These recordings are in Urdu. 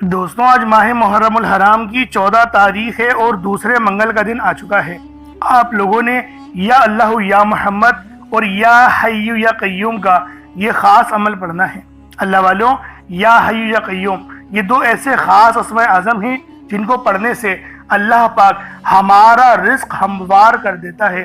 دوستوں آج ماہ محرم الحرام کی 14 تاریخ ہے اور دوسرے منگل کا دن آ چکا ہے۔ آپ لوگوں نے یا اللہ یا محمد اور یا حی یا قیوم کا یہ خاص عمل پڑھنا ہے۔ اللہ والوں، یا حی یا قیوم یہ دو ایسے خاص اسماء اعظم ہیں جن کو پڑھنے سے اللہ پاک ہمارا رزق ہموار کر دیتا ہے،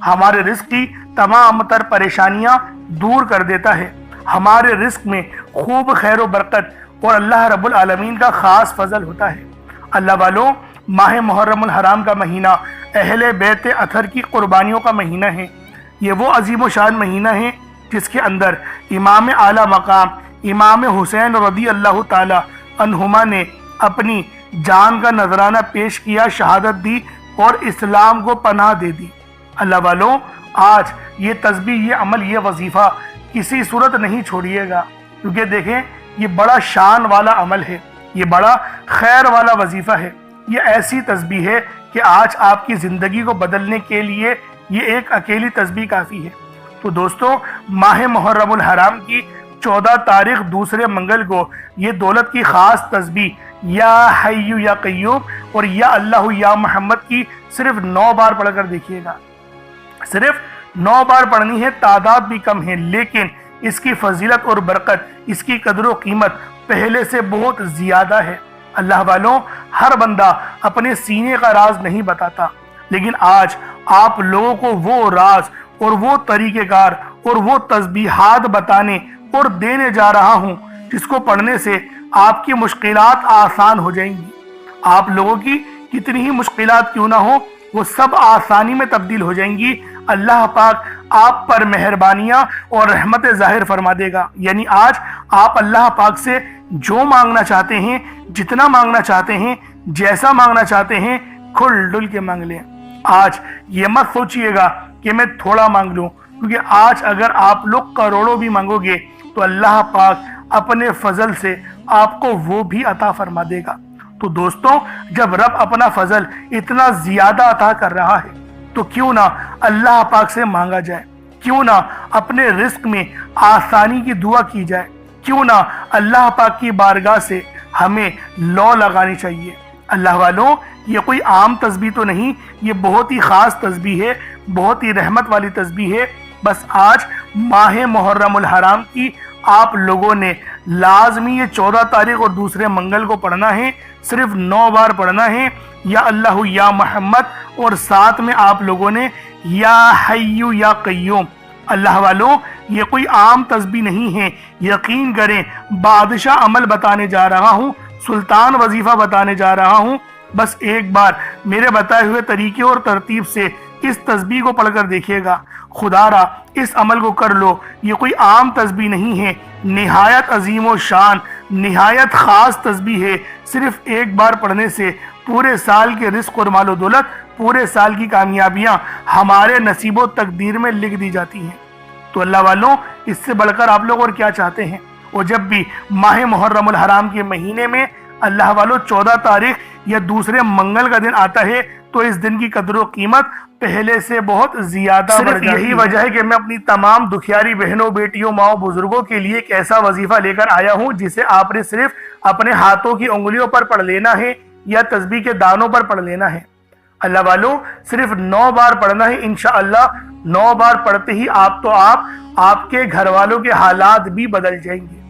ہمارے رزق کی تمام تر پریشانیاں دور کر دیتا ہے، ہمارے رزق میں خوب خیر و برکت اور اللہ رب العالمین کا خاص فضل ہوتا ہے۔ اللہ والوں، ماہ محرم الحرام کا مہینہ اہل بیت اطہر کی قربانیوں کا مہینہ ہے۔ یہ وہ عظیم و شان مہینہ ہے جس کے اندر امام اعلیٰ مقام امام حسین رضی اللہ تعالی عنہما نے اپنی جان کا نذرانہ پیش کیا، شہادت دی اور اسلام کو پناہ دے دی۔ اللہ والوں، آج یہ تسبیح، یہ عمل، یہ وظیفہ کسی صورت نہیں چھوڑیے گا، کیونکہ دیکھیں یہ بڑا شان والا عمل ہے، یہ بڑا خیر والا وظیفہ ہے، یہ ایسی تسبیح ہے کہ آج آپ کی زندگی کو بدلنے کے لیے یہ ایک اکیلی تسبیح کافی ہے۔ تو دوستوں، ماہ محرم الحرام کی 14 تاریخ دوسرے منگل کو یہ دولت کی خاص تسبیح یا حی یا قیوم اور یا اللہ یا محمد کی صرف 9 بار پڑھ کر دیکھیے گا۔ صرف 9 بار پڑھنی ہے، تعداد بھی کم ہے، لیکن اس کی فضیلت اور برکت، اس کی قدر و قیمت پہلے سے بہت زیادہ ہے۔ اللہ والوں، ہر بندہ اپنے سینے کا راز نہیں بتاتا، لیکن آج آپ لوگوں کو وہ راز اور وہ طریقہ کار اور وہ تسبیحات بتانے اور دینے جا رہا ہوں جس کو پڑھنے سے آپ کی مشکلات آسان ہو جائیں گی۔ آپ لوگوں کی کتنی ہی مشکلات کیوں نہ ہو، وہ سب آسانی میں تبدیل ہو جائیں گی۔ اللہ پاک آپ پر مہربانیاں اور رحمت ظاہر فرما دے گا۔ یعنی آج آپ اللہ پاک سے جو مانگنا چاہتے ہیں، جتنا مانگنا چاہتے ہیں، جیسا مانگنا چاہتے ہیں، کھل ڈل کے مانگ لیں۔ آج یہ مت سوچئے گا کہ میں تھوڑا مانگ لوں، کیونکہ آج اگر آپ لوگ کروڑوں بھی مانگو گے تو اللہ پاک اپنے فضل سے آپ کو وہ بھی عطا فرما دے گا۔ تو دوستوں، جب رب اپنا فضل اتنا زیادہ عطا کر رہا ہے تو کیوں نہ اللہ پاک سے مانگا جائے، کیوں نہ اپنے رزق میں آسانی کی دعا کی جائے، کیوں نہ اللہ پاک کی بارگاہ سے ہمیں لو لگانی چاہیے۔ اللہ والوں، یہ کوئی عام تسبیح تو نہیں، یہ بہت ہی خاص تسبیح ہے، بہت ہی رحمت والی تسبیح ہے۔ بس آج ماہ محرم الحرام کی آپ لوگوں نے لازمی یہ 14 تاریخ اور دوسرے منگل کو پڑھنا ہے، صرف 9 بار پڑھنا ہے، یا اللہ یا محمد، اور ساتھ میں آپ لوگوں نے یا حی یا قیوم۔ اللہ والوں، یہ کوئی عام تسبیح نہیں ہے، یقین کریں بادشاہ عمل بتانے جا رہا ہوں، سلطان وظیفہ بتانے جا رہا ہوں۔ بس ایک بار میرے بتائے ہوئے طریقے اور ترتیب سے اس تسبیح کو پڑھ کر دیکھیے گا، خدا را اس عمل کو کر لو۔ یہ کوئی عام تسبیح نہیں ہے، نہایت عظیم و شان، نہایت خاص تسبیح ہے۔ صرف ایک بار پڑھنے سے پورے سال کے رزق اور مال و دولت، پورے سال کی کامیابیاں ہمارے نصیب و تقدیر میں لکھ دی جاتی ہیں۔ تو اللہ والوں، اس سے بڑھ کر آپ لوگ اور کیا چاہتے ہیں؟ اور جب بھی ماہ محرم الحرام کے مہینے میں اللہ والوں 14 تاریخ یا دوسرے منگل کا دن آتا ہے تو اس دن کی قدر و قیمت پہلے سے بہت زیادہ بڑھ جاتی ہے۔ یہی وجہ ہے کہ میں اپنی تمام دکھیاری بہنوں، بیٹیوں، ماؤں، بزرگوں کے لیے ایک ایسا وظیفہ لے کر آیا ہوں جسے آپ نے صرف اپنے ہاتھوں کی انگلیوں پر پڑھ لینا ہے یا تسبیح کے دانوں پر پڑھ لینا ہے۔ اللہ والوں، صرف 9 بار پڑھنا ہے، انشاءاللہ 9 بار پڑھتے ہی آپ کے گھر والوں کے حالات بھی بدل جائیں گے۔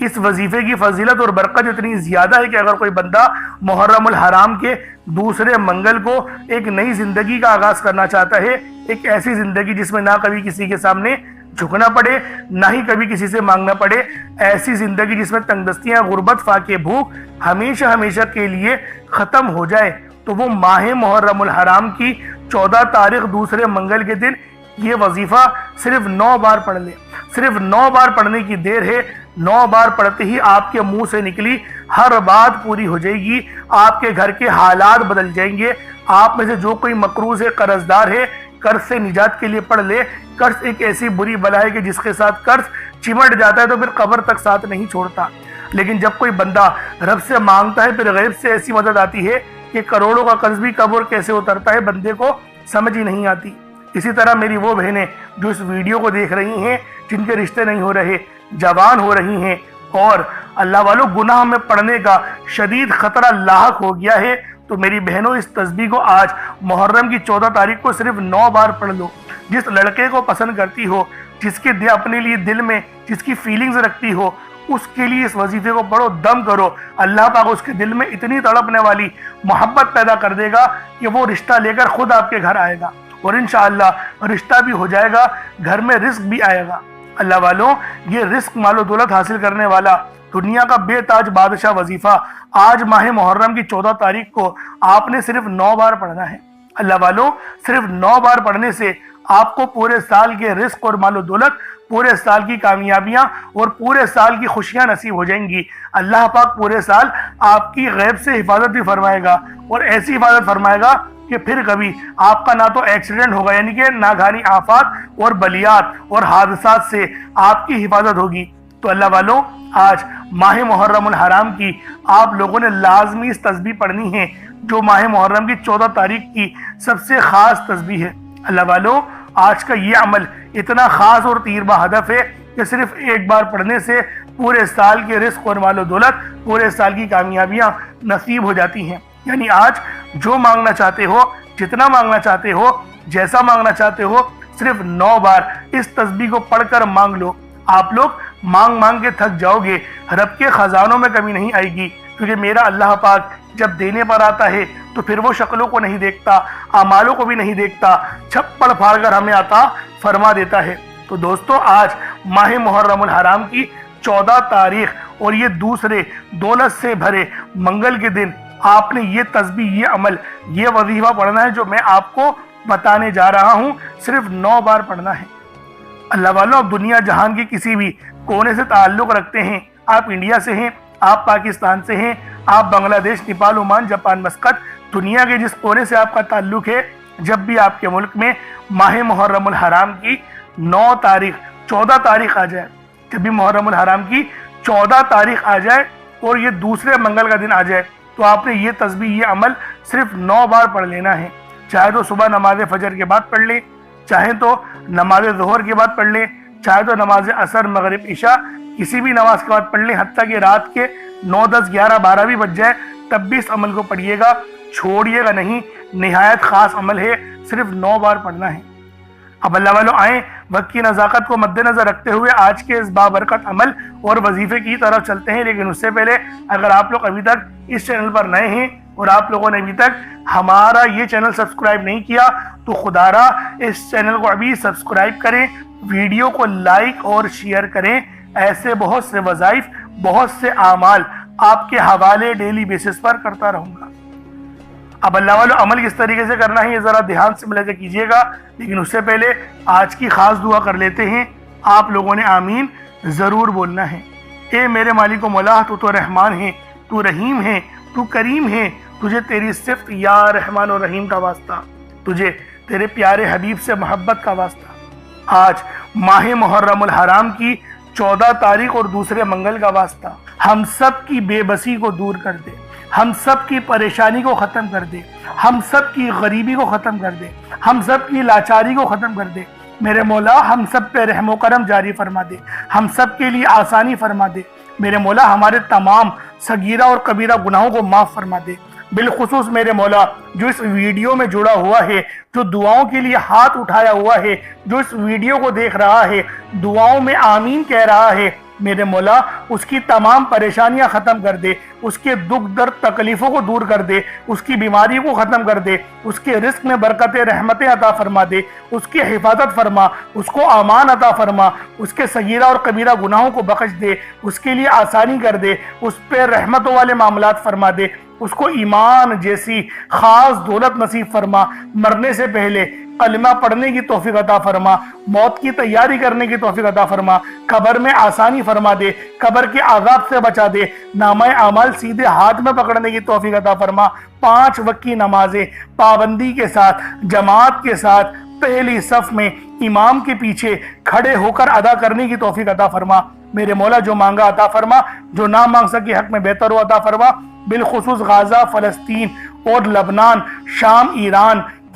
اس وظیفے کی فضیلت اور برکت اتنی زیادہ ہے کہ اگر کوئی بندہ محرم الحرام کے دوسرے منگل کو ایک نئی زندگی کا آغاز کرنا چاہتا ہے، ایک ایسی زندگی جس میں نہ کبھی کسی کے سامنے جھکنا پڑے، نہ ہی کبھی کسی سے مانگنا پڑے، ایسی زندگی جس میں تنگ دستیاں، غربت، فاقے، بھوک ہمیشہ ہمیشہ کے لیے ختم ہو جائے، تو وہ ماہ محرم الحرام کی 14 تاریخ دوسرے منگل کے دن یہ وظیفہ صرف 9 بار پڑھ لے۔ صرف 9 بار پڑھنے کی دیر ہے، 9 بار پڑھتے ہی آپ کے منہ سے نکلی ہر بات پوری ہو جائے گی، آپ کے گھر کے حالات بدل جائیں گے۔ آپ میں سے جو کوئی مقروض ہے، قرض دار ہے، قرض سے نجات کے لیے پڑھ لے۔ قرض ایک ایسی بری بلا ہے کہ جس کے ساتھ قرض چمٹ جاتا ہے تو پھر قبر تک ساتھ نہیں چھوڑتا، لیکن جب کوئی بندہ رب سے مانگتا ہے پھر غیب سے ایسی مدد آتی ہے کہ کروڑوں کا قرض بھی کب اور کیسے اترتا ہے بندے کو سمجھ ہی نہیں آتی۔ اسی طرح میری وہ بہنیں جو اس ویڈیو کو دیکھ رہی ہیں، جن کے رشتے نہیں ہو رہے، جوان ہو رہی ہیں، اور اللہ والوں گناہ میں پڑنے کا شدید خطرہ لاحق ہو گیا ہے، تو میری بہنوں اس تسبیح کو آج محرم کی 14 تاریخ کو صرف 9 بار پڑھ لو۔ جس لڑکے کو پسند کرتی ہو، جس کے اپنے لیے دل میں جس کی فیلنگز رکھتی ہو، اس کے لیے اس وظیفے کو پڑھو، دم کرو۔ اللہ پاک اس کے دل میں اتنی تڑپنے والی محبت پیدا کر دے گا کہ وہ رشتہ لے کر خود آپ کے گھر آئے گا، اور انشاءاللہ رشتہ بھی ہو جائے گا، گھر میں رزق بھی آئے گا۔ اللہ والوں، یہ رزق مال و دولت حاصل کرنے والا دنیا کا بے تاج بادشاہ وظیفہ آج ماہ محرم کی 14 تاریخ کو آپ نے صرف 9 بار پڑھنا ہے۔ اللہ والوں، صرف 9 بار پڑھنے سے آپ کو پورے سال کے رزق اور مال و دولت، پورے سال کی کامیابیاں اور پورے سال کی خوشیاں نصیب ہو جائیں گی۔ اللہ پاک پورے سال آپ کی غیب سے حفاظت بھی فرمائے گا، اور ایسی حفاظت فرمائے گا کہ پھر کبھی آپ کا نہ تو ایکسیڈنٹ ہوگا، یعنی کہ ناگہانی آفات اور بلیات اور حادثات سے آپ کی حفاظت ہوگی۔ تو اللہ والوں، آج ماہ محرم الحرام کی آپ لوگوں نے لازمی اس تسبیح پڑھنی ہے، جو ماہ محرم کی 14 تاریخ کی سب سے خاص تسبیح ہے۔ اللہ والوں، آج کا یہ عمل اتنا خاص اور تیربا ہدف ہے کہ صرف ایک بار پڑھنے سے پورے سال کے رزق اور مال و دولت، پورے سال کی کامیابیاں نصیب ہو جاتی ہیں۔ یعنی آج جو مانگنا چاہتے ہو، جتنا مانگنا چاہتے ہو، جیسا مانگنا چاہتے ہو، صرف 9 بار اس تسبیح کو پڑھ کر مانگ لو۔ آپ لوگ مانگ مانگ کے تھک جاؤ گے، رب کے خزانوں میں کمی نہیں آئے گی، کیونکہ میرا اللہ پاک جب دینے پر آتا ہے تو پھر وہ شکلوں کو نہیں دیکھتا، اعمالوں کو بھی نہیں دیکھتا، چھپڑ پھاڑ کر ہمیں عطا فرما دیتا ہے۔ تو دوستو، آج ماہ محرم الحرام کی 14 تاریخ اور یہ دوسرے دولت سے بھرے منگل کے دن آپ نے یہ تسبیح، یہ عمل، یہ وظیفہ پڑھنا ہے جو میں آپ کو بتانے جا رہا ہوں، صرف 9 بار پڑھنا ہے۔ اللہ والوں، آپ دنیا جہان کی کسی بھی کونے سے تعلق رکھتے ہیں، آپ انڈیا سے ہیں، آپ پاکستان سے ہیں، آپ بنگلہ دیش، نیپال، عمان، جاپان، مسقط، دنیا کے جس کونے سے آپ کا تعلق ہے، جب بھی آپ کے ملک میں ماہ محرم الحرام کی 9 تاریخ 14 تاریخ آ جائے، جب بھی محرم الحرام کی 14 تاریخ آ جائے اور یہ دوسرے منگل کا دن آ جائے، تو آپ نے یہ تسبیح، یہ عمل صرف 9 بار پڑھ لینا ہے۔ چاہے تو صبح نماز فجر کے بعد پڑھ لیں، چاہے تو نماز ظہر کے بعد پڑھ لیں، چاہے تو نماز عصر، مغرب، عشاء کسی بھی نماز کے بعد پڑھ لیں، حتیٰ کہ رات کے 9، 10، 11، 12 بھی بج جائے تب بھی اس عمل کو پڑھیے گا، چھوڑیے گا نہیں۔ نہایت خاص عمل ہے، صرف 9 بار پڑھنا ہے۔ اب اللہ والوں، آئیں وقت کی نزاکت کو مد نظر رکھتے ہوئے آج کے اس بابرکت عمل اور وظیفے کی طرف چلتے ہیں۔ لیکن اس سے پہلے اگر آپ لوگ ابھی تک اس چینل پر نئے ہیں اور آپ لوگوں نے ابھی تک ہمارا یہ چینل سبسکرائب نہیں کیا، تو خدا را اس چینل کو ابھی سبسکرائب کریں، ویڈیو کو لائک اور شیئر کریں۔ ایسے بہت سے وظائف، بہت سے اعمال آپ کے حوالے ڈیلی بیسس پر کرتا رہوں گا۔ اب اللہ والوں، عمل کس طریقے سے کرنا ہے یہ ذرا دھیان سے ملاحظہ کیجیے گا، لیکن اس سے پہلے آج کی خاص دعا کر لیتے ہیں۔ آپ لوگوں نے آمین ضرور بولنا ہے۔ اے میرے مالک و مولا، تو رحمان ہے، تو رحیم ہے، تو کریم ہے، تجھے تیری صفت یا رحمان و رحیم کا واسطہ، تجھے تیرے پیارے حبیب سے محبت کا واسطہ۔ آج ماہ محرم الحرام کی 14 تاریخ اور دوسرے منگل کا واسطہ، ہم سب کی بے بسی کو دور کر دے، ہم سب کی پریشانی کو ختم کر دے، ہم سب کی غریبی کو ختم کر دے، ہم سب کی لاچاری کو ختم کر دے۔ میرے مولا، ہم سب پہ رحم و کرم جاری فرما دے، ہم سب کے لیے آسانی فرما دے۔ میرے مولا، ہمارے تمام صغیرہ اور کبیرہ گناہوں کو معاف فرما دے۔ بالخصوص میرے مولا، جو اس ویڈیو میں جڑا ہوا ہے، جو دعاؤں کے لیے ہاتھ اٹھایا ہوا ہے، جو اس ویڈیو کو دیکھ رہا ہے، دعاؤں میں آمین کہہ رہا ہے، میرے مولا اس کی تمام پریشانیاں ختم کر دے، اس کے دکھ درد تکلیفوں کو دور کر دے، اس کی بیماری کو ختم کر دے، اس کے رزق میں برکت رحمتیں عطا فرما دے، اس کی حفاظت فرما، اس کو امان عطا فرما، اس کے صغیرہ اور کبیرہ گناہوں کو بخش دے، اس کے لیے آسانی کر دے، اس پہ رحمتوں والے معاملات فرما دے، اس کو ایمان جیسی خاص دولت نصیب فرما، مرنے سے پہلے کلمہ پڑھنے کی توفیق عطا فرما، موت کی تیاری کرنے کی توفیق عطا فرما، قبر میں آسانی فرما دے، قبر کے عذاب سے بچا دے، نامہ اعمال سیدھے ہاتھ میں پکڑنے کی توفیق عطا فرما، 5 وقت کی نمازیں پابندی کے ساتھ، جماعت کے ساتھ، پہلی صف میں امام کے پیچھے کھڑے ہو کر ادا کرنے کی توفیق عطا فرما۔ میرے مولا، جو مانگا عطا فرما، جو نہ مانگ سکے حق میں بہتر ہو عطا فرما۔ بالخصوص غزہ، فلسطین اور لبنان، شام، ایران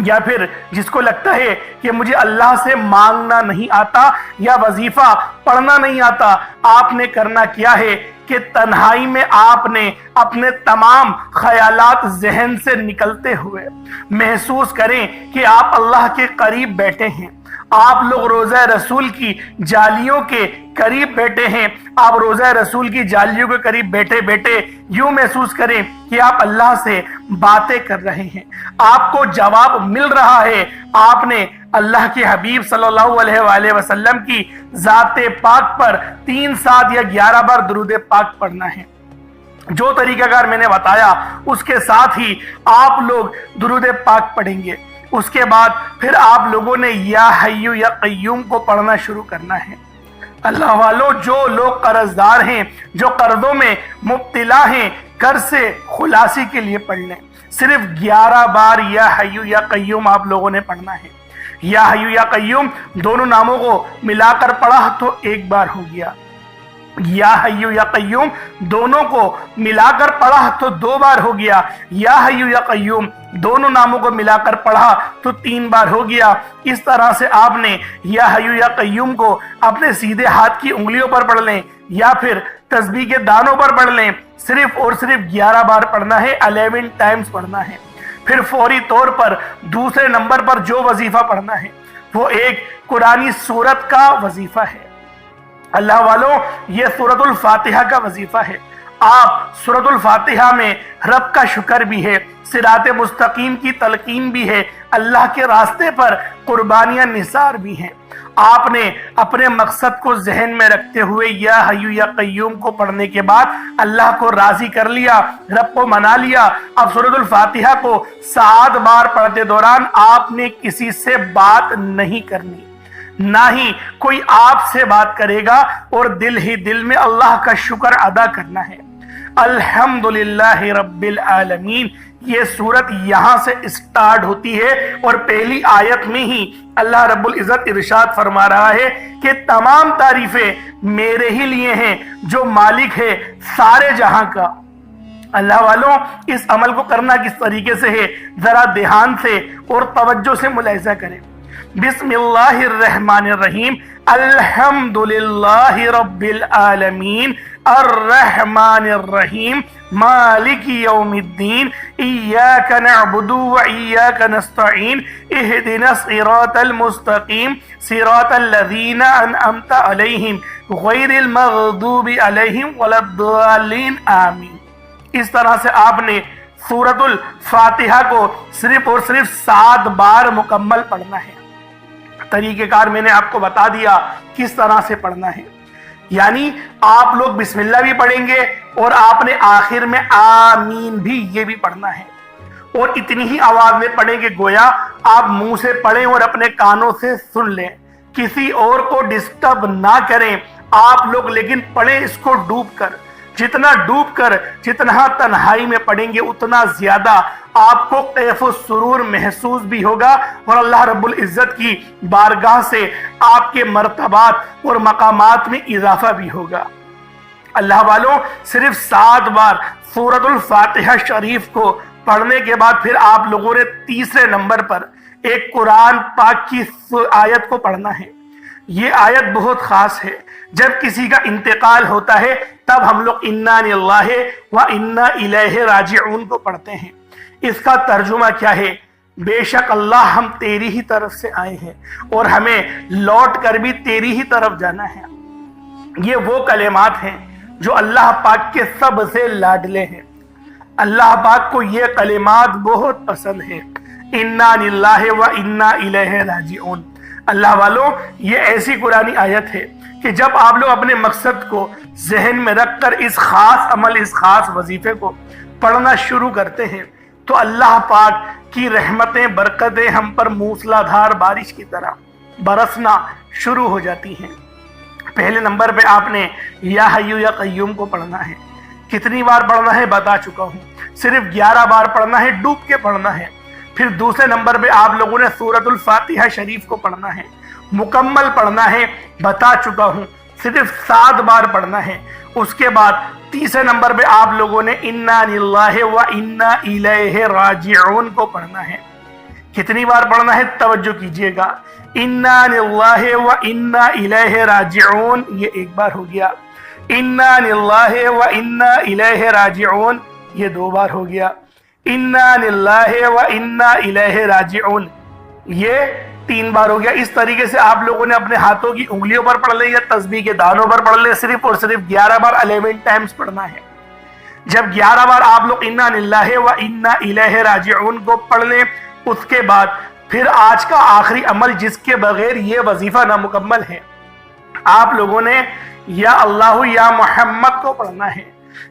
یا پھر جس کو لگتا ہے کہ مجھے اللہ سے مانگنا نہیں آتا یا وظیفہ پڑھنا نہیں آتا، آپ نے کرنا کیا ہے کہ تنہائی میں آپ نے اپنے تمام خیالات ذہن سے نکلتے ہوئے محسوس کریں کہ آپ اللہ کے قریب بیٹھے ہیں، آپ لوگ روضہ رسول کی جالیوں کے قریب بیٹھے ہیں، آپ روضہ رسول کی جالیوں کے قریب بیٹھے بیٹھے یوں محسوس کریں کہ آپ اللہ سے باتیں کر رہے ہیں، آپ کو جواب مل رہا ہے، آپ نے اللہ کے حبیب صلی اللہ علیہ وآلہ وسلم کی ذات پاک پر 3 7 یا 11 بار درود پاک پڑھنا ہے۔ جو طریقہ کار میں نے بتایا اس کے ساتھ ہی آپ لوگ درود پاک پڑھیں گے۔ اس کے بعد پھر آپ لوگوں نے یا حی یا قیوم کو پڑھنا شروع کرنا ہے۔ اللہ والوں، جو لوگ قرض دار ہیں، جو قرضوں میں مبتلا ہیں، قرض سے خلاصی کے لیے پڑھ لیں۔ صرف 11 بار یا حی یا قیوم آپ لوگوں نے پڑھنا ہے۔ یا حی یا قیوم دونوں ناموں کو ملا کر پڑھا تو 1 بار ہو گیا، یا حی یا قیوم دونوں کو ملا کر پڑھا تو 2 بار ہو گیا، یا حی یا قیوم دونوں ناموں کو ملا کر پڑھا تو 3 بار ہو گیا۔ اس طرح سے آپ نے یا حی یا قیوم کو اپنے سیدھے ہاتھ کی انگلیوں پر پڑھ لیں یا پھر تسبیح کے دانوں پر پڑھ لیں، صرف اور صرف 11 بار پڑھنا ہے، 11 ٹائمز پڑھنا ہے۔ پھر فوری طور پر دوسرے نمبر پر جو وظیفہ پڑھنا ہے وہ ایک قرآنی سورت کا وظیفہ ہے۔ اللہ والوں، یہ سورۃ الفاتحہ کا وظیفہ ہے۔ آپ سورۃ الفاتحہ میں رب کا شکر بھی ہے، صراط مستقیم کی تلقین بھی ہے، اللہ کے راستے پر قربانیاں نثار بھی ہیں۔ آپ نے اپنے مقصد کو ذہن میں رکھتے ہوئے یا حی یا قیوم کو پڑھنے کے بعد اللہ کو راضی کر لیا، رب کو منا لیا۔ اب سورۃ الفاتحہ کو 7 بار پڑھتے دوران آپ نے کسی سے بات نہیں کرنی، نہ ہی کوئی آپ سے بات کرے گا، اور دل ہی دل میں اللہ کا شکر ادا کرنا ہے۔ الحمدللہ رب العالمین، یہ سورت یہاں سے اسٹارٹ ہوتی ہے اور پہلی آیت میں ہی اللہ رب العزت ارشاد فرما رہا ہے کہ تمام تعریفیں میرے ہی لیے ہیں جو مالک ہے سارے جہاں کا۔ اللہ والوں، اس عمل کو کرنا کس طریقے سے ہے ذرا دھیان سے اور توجہ سے ملاحظہ کریں۔ بسم اللہ الرحمن الرحیم، الحمدللہ رب العالمین، الرحمن الرحیم، مالک یوم الدین، ایاک نعبد و ایاک نستعین، اہدنا الصراط المستقیم، صراط الذین انعمت علیہم غیر المغضوب علیہم ولا الضالین، آمین۔ اس طرح سے آپ نے سورۃ الفاتحہ کو صرف اور صرف 7 بار مکمل پڑھنا ہے۔ طریقہ کار میں نے آپ کو بتا دیا کس طرح سے پڑھنا ہے، یعنی آپ لوگ بسم اللہ بھی پڑھیں گے اور آپ نے آخر میں آمین بھی یہ بھی پڑھنا ہے، اور اتنی ہی آواز میں پڑھیں گے گویا آپ منہ سے پڑھیں اور اپنے کانوں سے سن لیں، کسی اور کو ڈسٹرب نہ کریں آپ لوگ، لیکن پڑھیں اس کو ڈوب کر۔ جتنا تنہائی میں پڑھیں گے اتنا زیادہ آپ کو کیف و سرور محسوس بھی ہوگا، اور اللہ رب العزت کی بارگاہ سے آپ کے مرتبات اور مقامات میں اضافہ بھی ہوگا۔ اللہ والوں، صرف 7 بار سورۃ الفاتحہ شریف کو پڑھنے کے بعد پھر آپ لوگوں نے تیسرے نمبر پر ایک قرآن پاک کی آیت کو پڑھنا ہے۔ یہ آیت بہت خاص ہے۔ جب کسی کا انتقال ہوتا ہے تب ہم لوگ انا للہ و انا الیہ راجعون کو پڑھتے ہیں۔ اس کا ترجمہ کیا ہے؟ بے شک اللہ ہم تیری ہی طرف سے آئے ہیں اور ہمیں لوٹ کر بھی تیری ہی طرف جانا ہے۔ یہ وہ کلمات ہیں جو اللہ پاک کے سب سے لاڈلے ہیں۔ اللہ پاک کو یہ کلمات بہت پسند ہیں، انا للہ و انا الیہ راجعون۔ اللہ والوں، یہ ایسی قرآنی آیت ہے کہ جب آپ لوگ اپنے مقصد کو ذہن میں رکھ کر اس خاص عمل، اس خاص وظیفے کو پڑھنا شروع کرتے ہیں تو اللہ پاک کی رحمتیں، برکتیں ہم پر موسلا دھار بارش کی طرح برسنا شروع ہو جاتی ہیں۔ پہلے نمبر پہ آپ نے یا حی یا قیوم کو پڑھنا ہے۔ کتنی بار پڑھنا ہے بتا چکا ہوں، صرف 11 بار پڑھنا ہے، ڈوب کے پڑھنا ہے۔ پھر دوسرے نمبر پہ آپ لوگوں نے سورۃ الفاتحہ شریف کو پڑھنا ہے، مکمل پڑھنا ہے، بتا چکا ہوں، صرف 7 بار پڑھنا ہے۔ اس کے بعد تیسرے نمبر پہ آپ لوگوں نے انا للہ و انا الیہ راجعون کو پڑھنا ہے۔ کتنی بار پڑھنا ہے توجہ کیجئے گا. انا للہ و انا الیہ راجعون یہ ایک بار ہو گیا. انا للہ و انا الیہ راجعون یہ 2 بار ہو گیا. انا للہ و انا الیہ راجعون یہ 3 بار ہو گیا. اس طریقے سے آپ لوگوں نے اپنے ہاتھوں کی انگلیوں پر پڑھ لیں یا تسبیح کے دانوں پر پڑھ لیں. صرف اور صرف 11 بار 11 ٹائمز پڑھنا ہے. جب 11 بار آپ لوگ انا للہ و انا الیہ راجعون کو پڑھ لیں، اس کے بعد پھر آج کا آخری عمل جس کے بغیر یہ وظیفہ نامکمل ہے، آپ لوگوں نے یا اللہ یا محمد کو پڑھنا ہے.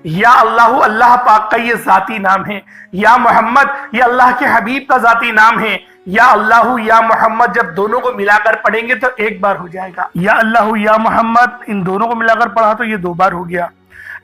یا اللہ اللہ پاک کا یہ ذاتی نام ہے، یا محمد یہ اللہ کے حبیب کا ذاتی نام ہے. یا اللہ یا محمد جب دونوں کو ملا کر پڑھیں گے تو 1 بار ہو جائے گا. یا اللہ یا محمد ان دونوں کو ملا کر پڑھا تو یہ 2 بار ہو گیا.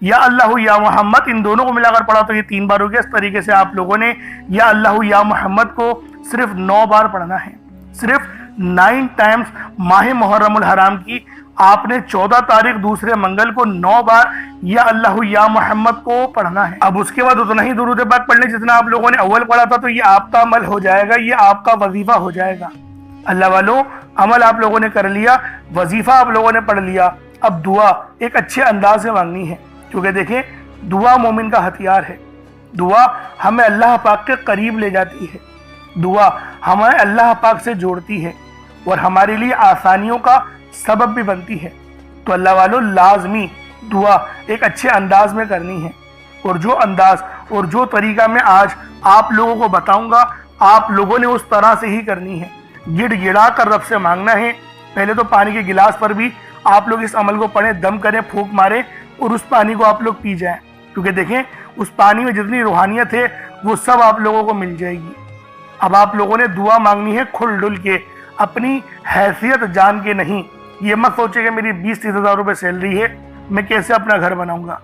یا اللہ یا محمد ان دونوں کو ملا کر پڑھا تو یہ 3 بار ہو گیا. اس طریقے سے آپ لوگوں نے یا اللہ یا محمد کو صرف 9 بار پڑھنا ہے. صرف 9 ٹائمز ماہ محرم الحرام کی آپ نے 14 تاریخ دوسرے منگل کو 9 بار یا اللہ یا محمد کو پڑھنا ہے. اب اس کے بعد اتنا ہی درود پاک پڑھنے جتنا آپ لوگوں نے اول پڑھا تھا، تو یہ آپ کا عمل ہو جائے گا، یہ آپ کا وظیفہ ہو جائے گا. اللہ والوں، عمل آپ لوگوں نے کر لیا، وظیفہ آپ لوگوں نے پڑھ لیا. اب دعا ایک اچھے انداز سے مانگنی ہے، کیونکہ دیکھیں دعا مومن کا ہتھیار ہے. دعا ہمیں اللہ پاک کے قریب لے جاتی ہے. دعا ہمیں اللہ پاک سے جوڑتی ہے اور ہمارے لیے آسانیوں کا سبب بھی بنتی ہے. تو اللہ والوں لازمی دعا ایک اچھے انداز میں کرنی ہے، اور جو انداز اور جو طریقہ میں آج آپ لوگوں کو بتاؤں گا آپ لوگوں نے اس طرح سے ہی کرنی ہے. گڑ گڑا کر رب سے مانگنا ہے. پہلے تو پانی کے گلاس پر بھی آپ لوگ اس عمل کو پڑھیں، دم کریں، پھونک ماریں اور اس پانی کو آپ لوگ پی جائیں، کیونکہ دیکھیں اس پانی میں جتنی روحانیت ہے وہ سب آپ لوگوں کو مل جائے گی. اب آپ لوگوں نے دعا مانگنی ہے کھل ڈل کے، اپنی حیثیت جان کے نہیں. یہ مت سوچے کہ میری 20-30 ہزار روپے سیلری ہے، میں کیسے اپنا گھر بناؤں گا.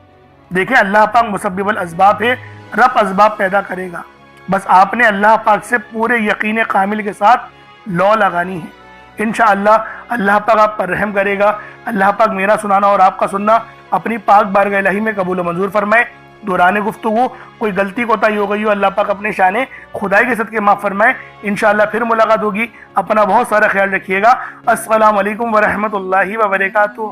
دیکھیں اللہ پاک مسبب الاسباب ہے، رب اسباب پیدا کرے گا. بس آپ نے اللہ پاک سے پورے یقین کامل کے ساتھ لو لگانی ہے. انشاءاللہ اللہ پاک آپ پر رحم کرے گا. اللہ پاک میرا سنانا اور آپ کا سننا اپنی پاک بارگاہ الہی میں قبول و منظور فرمائے. دوران گفتگو کوئی غلطی کوتاہی ہو گئی ہو، اللہ پاک اپنے شان خدائی کے صدقے معاف فرمائے. انشاءاللہ پھر ملاقات ہوگی. اپنا بہت سارا خیال رکھیے گا. السلام علیکم ورحمۃ اللہ وبرکاتہ.